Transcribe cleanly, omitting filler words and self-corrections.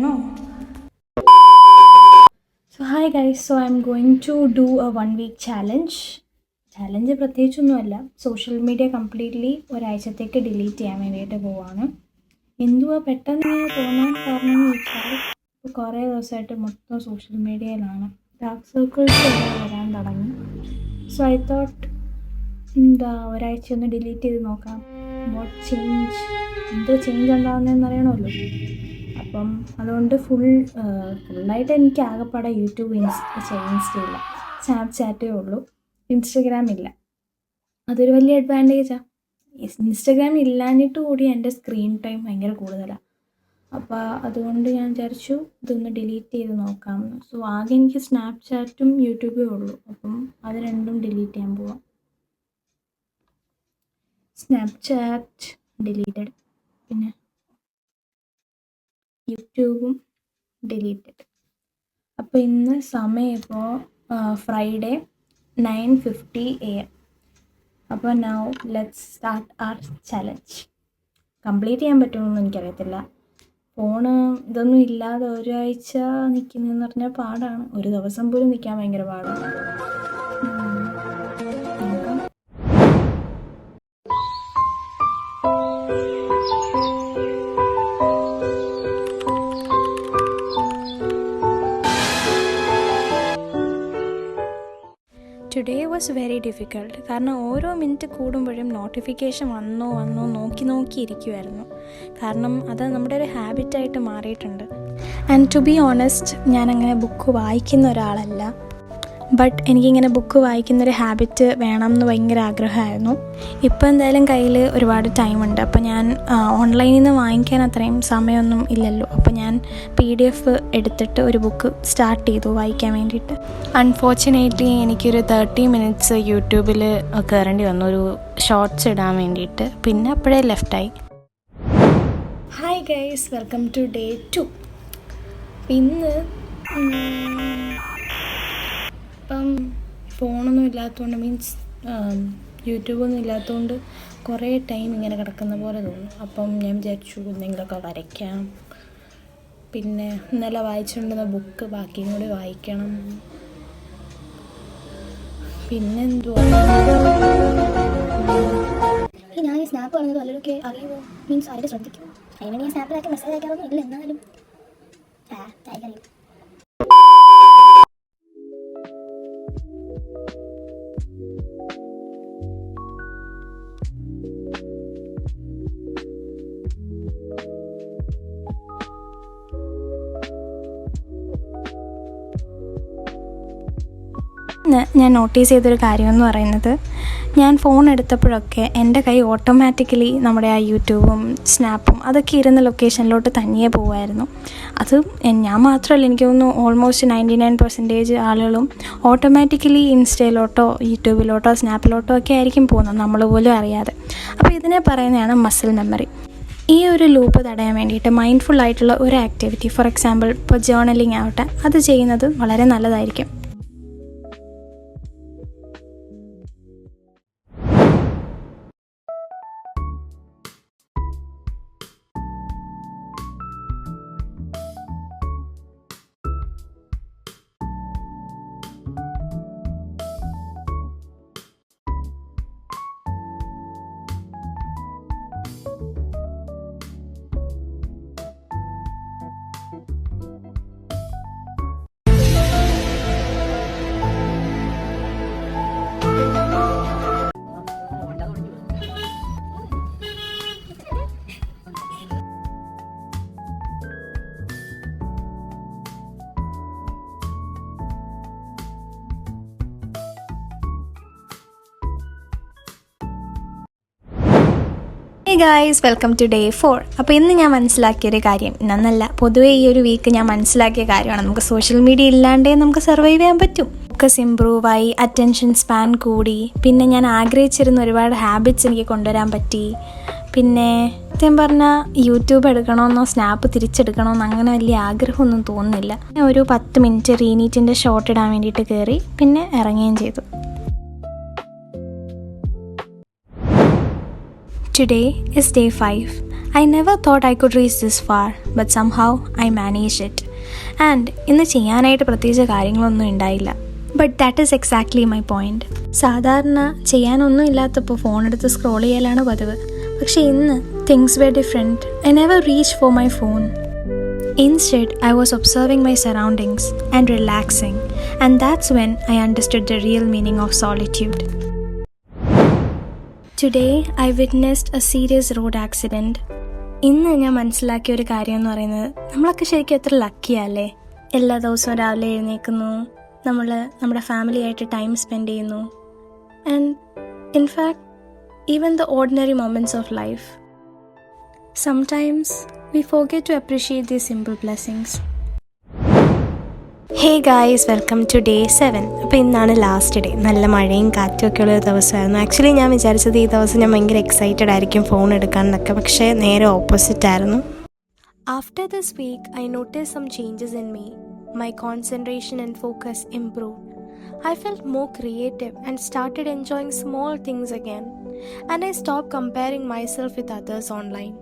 know. So hi guys, so I'm going to do a 1 week challenge. Challenge പ്രത്യേകിച്ചൊന്നുമല്ല, social media completely ഒരാഴ്ചത്തേക്ക് delete ചെയ്യാൻ വേണ്ടിയിട്ട് പോവാണ്. എന്തുവാ പെട്ടെന്ന് ഇങ്ങനെ തോന്നാൻ കാരണം എന്ന് വെച്ചാൽ ഇപ്പോൾ കുറേ ദിവസമായിട്ട് മൊത്തം സോഷ്യൽ മീഡിയയിലാണ്. ഡാർക്ക് സർക്കിൾസ് എല്ലാം വരാൻ തുടങ്ങി. സോ ഐ തോട്ട് ഒരാഴ്ച ഒന്ന് ഡിലീറ്റ് ചെയ്ത് നോക്കാം. വാട്ട് ചേഞ്ച്, എന്ത് ചേഞ്ച് ഉണ്ടാകുന്നതെന്ന് അറിയണമല്ലോ. അപ്പം അതുകൊണ്ട് ഫുള്ളായിട്ട് എനിക്ക് ആകെപ്പാടെ യൂട്യൂബ് ഇൻസ്റ്റയില്ല, സ്നാപ്ചാറ്റേ ഉള്ളൂ, ഇൻസ്റ്റഗ്രാം ഇല്ല. അതൊരു വലിയ അഡ്വാൻറ്റേജാണ്. ഇൻസ്റ്റഗ്രാം ഇല്ലാഞ്ഞിട്ട് കൂടി എൻ്റെ സ്ക്രീൻ ടൈം ഭയങ്കര കൂടുതലാണ്. അപ്പോൾ അതുകൊണ്ട് ഞാൻ വിചാരിച്ചു ഇതൊന്ന് ഡിലീറ്റ് ചെയ്ത് നോക്കാമെന്ന്. സോ ആകെ എനിക്ക് സ്നാപ്ചാറ്റും യൂട്യൂബേ ഉള്ളൂ. അപ്പം അത് രണ്ടും ഡിലീറ്റ് ചെയ്യാൻ പോവാം. സ്നാപ്ചാറ്റ് ഡിലീറ്റഡ്, പിന്നെ യൂട്യൂബും ഡിലീറ്റഡ്. അപ്പോൾ ഇന്ന് സമയം ഇപ്പോൾ ഫ്രൈഡേ 9:50 AM. അപ്പോൾ now let's start our challenge. Complete ചെയ്യാൻ പറ്റുമെന്നൊന്നും എനിക്കറിയത്തില്ല. ഫോണ് ഇതൊന്നും ഇല്ലാതെ ഒരാഴ്ച നിൽക്കുന്നതെന്ന് പറഞ്ഞാൽ പാടാണ്. ഒരു ദിവസം പോലും നിൽക്കാൻ ഭയങ്കര പാടാണ്. നോക്കാം. Today was very difficult. കാരണം ഓരോ മിനിറ്റ് കൂടുമ്പോഴും നോട്ടിഫിക്കേഷൻ വന്നോ നോക്കിയിരിക്കുമായിരുന്നു. കാരണം അത് നമ്മുടെ ഒരു ഹാബിറ്റായിട്ട് മാറിയിട്ടുണ്ട്. ആൻഡ് ടു ബി ഓണസ്റ്റ്, ഞാനങ്ങനെ ബുക്ക് വായിക്കുന്ന ഒരാളല്ല. ബട്ട് എനിക്കിങ്ങനെ ബുക്ക് വായിക്കുന്നൊരു ഹാബിറ്റ് വേണം എന്ന് ഭയങ്കര ആഗ്രഹമായിരുന്നു. ഇപ്പോൾ എന്തായാലും കയ്യിൽ ഒരുപാട് ടൈമുണ്ട്. അപ്പോൾ ഞാൻ ഓൺലൈനിൽ നിന്ന് വാങ്ങിക്കാൻ അത്രയും സമയമൊന്നും ഇല്ലല്ലോ. അപ്പോൾ ഞാൻ PDF എടുത്തിട്ട് ഒരു ബുക്ക് സ്റ്റാർട്ട് ചെയ്തു വായിക്കാൻ വേണ്ടിയിട്ട്. അൺഫോർച്ചുനേറ്റ്ലി എനിക്കൊരു 30 minutes യൂട്യൂബിൽ കയറേണ്ടി വന്നു ഒരു ഷോർട്സ് ഇടാൻ വേണ്ടിയിട്ട്. പിന്നെ അപ്പോഴേ ലെഫ്റ്റായി. Hi guys, welcome to day 2. ഇന്ന് ഇപ്പം ഫോണൊന്നും ഇല്ലാത്തതുകൊണ്ട്, മീൻസ് യൂട്യൂബൊന്നും ഇല്ലാത്തതുകൊണ്ട് കുറേ ടൈം ഇങ്ങനെ കിടക്കുന്ന പോലെ തോന്നും. അപ്പം ഞാൻ വിചാരിച്ചു എന്തെങ്കിലുമൊക്കെ വരയ്ക്കാം. പിന്നെ ഇന്നലെ വായിച്ചുകൊണ്ടിരുന്ന ബുക്ക് ബാക്കിയും കൂടി വായിക്കണം. പിന്നെന്തുവാ, ഞാൻ ഈ സ്നാപ്പ് പറഞ്ഞത് വല്ലതൊക്കെ അറിയുമോ, മീൻസ് ആരുടെ ശ്രദ്ധിക്കും. അതിന് ഞാൻ സ്നാപ്പിലാക്കി മെസ്സേജ് അയക്കാറൊന്നും ഇല്ല. എന്നാലും അറിയാം. ഞാൻ നോട്ടീസ് ചെയ്തൊരു കാര്യമെന്ന് പറയുന്നത്, ഞാൻ ഫോൺ എടുത്തപ്പോഴൊക്കെ എൻ്റെ കൈ ഓട്ടോമാറ്റിക്കലി നമ്മുടെ ആ യൂട്യൂബും സ്നാപ്പും അതൊക്കെ ഇരുന്ന ലൊക്കേഷനിലോട്ട് തനിയെ പോകുമായിരുന്നു. അത് ഞാൻ മാത്രമല്ല, എനിക്ക് തോന്നുന്നു ഓൾമോസ്റ്റ് 99% ആളുകളും ഓട്ടോമാറ്റിക്കലി ഇൻസ്റ്റയിലോട്ടോ യൂട്യൂബിലോട്ടോ സ്നാപ്പിലോട്ടോ ഒക്കെ ആയിരിക്കും പോകുന്നത്, നമ്മൾ പോലും അറിയാതെ. അപ്പോൾ ഇതിനെ പറയുന്നതാണ് മസിൽ മെമ്മറി. ഈ ഒരു ലൂപ്പ് തടയാൻ വേണ്ടിയിട്ട് മൈൻഡ്ഫുൾ ആയിട്ടുള്ള ഒരു ആക്ടിവിറ്റി, ഫോർ എക്സാമ്പിൾ ഇപ്പോൾ ജേർണലിംഗ് ആവട്ടെ, അത് ചെയ്യുന്നത് വളരെ നല്ലതായിരിക്കും. Hey guys, welcome to day 4. അപ്പോൾ ഇന്ന് ഞാൻ മനസ്സിലാക്കിയൊരു കാര്യം, ഇന്നല്ല പൊതുവേ ഈ ഒരു വീക്ക് ഞാൻ മനസ്സിലാക്കിയ കാര്യമാണ്, നമുക്ക് സോഷ്യൽ മീഡിയ ഇല്ലാണ്ടേ നമുക്ക് സർവൈവ് ചെയ്യാൻ പറ്റും. ഫോക്കസ് ഇമ്പ്രൂവായി, അറ്റൻഷൻ സ്പാൻ കൂടി, പിന്നെ ഞാൻ ആഗ്രഹിച്ചിരുന്ന ഒരുപാട് ഹാബിറ്റ്സ് എനിക്ക് കൊണ്ടുവരാൻ പറ്റി. പിന്നെ സത്യം പറഞ്ഞാൽ യൂട്യൂബ് എടുക്കണമെന്നോ സ്നാപ്പ് തിരിച്ചെടുക്കണമെന്നോ അങ്ങനെ വലിയ ആഗ്രഹമൊന്നും തോന്നുന്നില്ല. ഒരു 10 minute റീനീറ്റിൻ്റെ ഷോട്ട് ഇടാൻ വേണ്ടിയിട്ട് കയറി, പിന്നെ ഇറങ്ങുകയും ചെയ്തു. Today is day 5. I never thought I could reach this far, but somehow I managed it. And ഇന്ന് ചെയ്യാനായിട്ട് പ്രത്യേകിച്ച് കാര്യങ്ങളൊന്നും ഉണ്ടായില്ല. But that is exactly my point. സാധാരണ ചെയ്യാനൊന്നും ഇല്ലാത്തപ്പോൾ ഫോണെടുത്ത് സ്ക്രോൾ ചെയ്യലാണ് പതിവ്. പക്ഷേ ഇന്ന് things were different. I never reached for my phone. Instead, I was observing my surroundings and relaxing, and that's when I understood the real meaning of solitude. Today, I witnessed a serious road accident. ഇന്ന് ഞാൻ മനസ്സിലാക്കിയ ഒരു കാര്യം എന്ന് പറയുന്നത്, നമ്മളൊക്കെ ശരിക്കും എത്ര ലക്കിയല്ലേ. എല്ലാ ദിവസവും രാവിലെ എഴുന്നേൽക്കുന്നു, നമ്മൾ നമ്മുടെ ഫാമിലിയായിട്ട് ടൈം സ്പെൻഡ് ചെയ്യുന്നു, and in fact even the ordinary moments of life. Sometimes we forget to appreciate these simple blessings. Hey guys, welcome to day 7. അപ്പോൾ ഇന്നാണ് ലാസ്റ്റ് ഡേ. നല്ല മഴയും കാറ്റും ഒക്കെ ഉള്ളൊരു ദിവസമായിരുന്നു. ആക്ച്വലി ഞാൻ വിചാരിച്ചത് ഈ ദിവസം ഞാൻ ഭയങ്കര എക്സൈറ്റഡ് ആയിരിക്കും ഫോൺ എടുക്കാനൊക്കെ, പക്ഷേ നേരെ ഓപ്പോസിറ്റ് ആയിരുന്നു. After this week, I noticed some changes in me. My concentration and focus improved. I felt more creative and started enjoying small things again. And I stopped comparing myself with others online.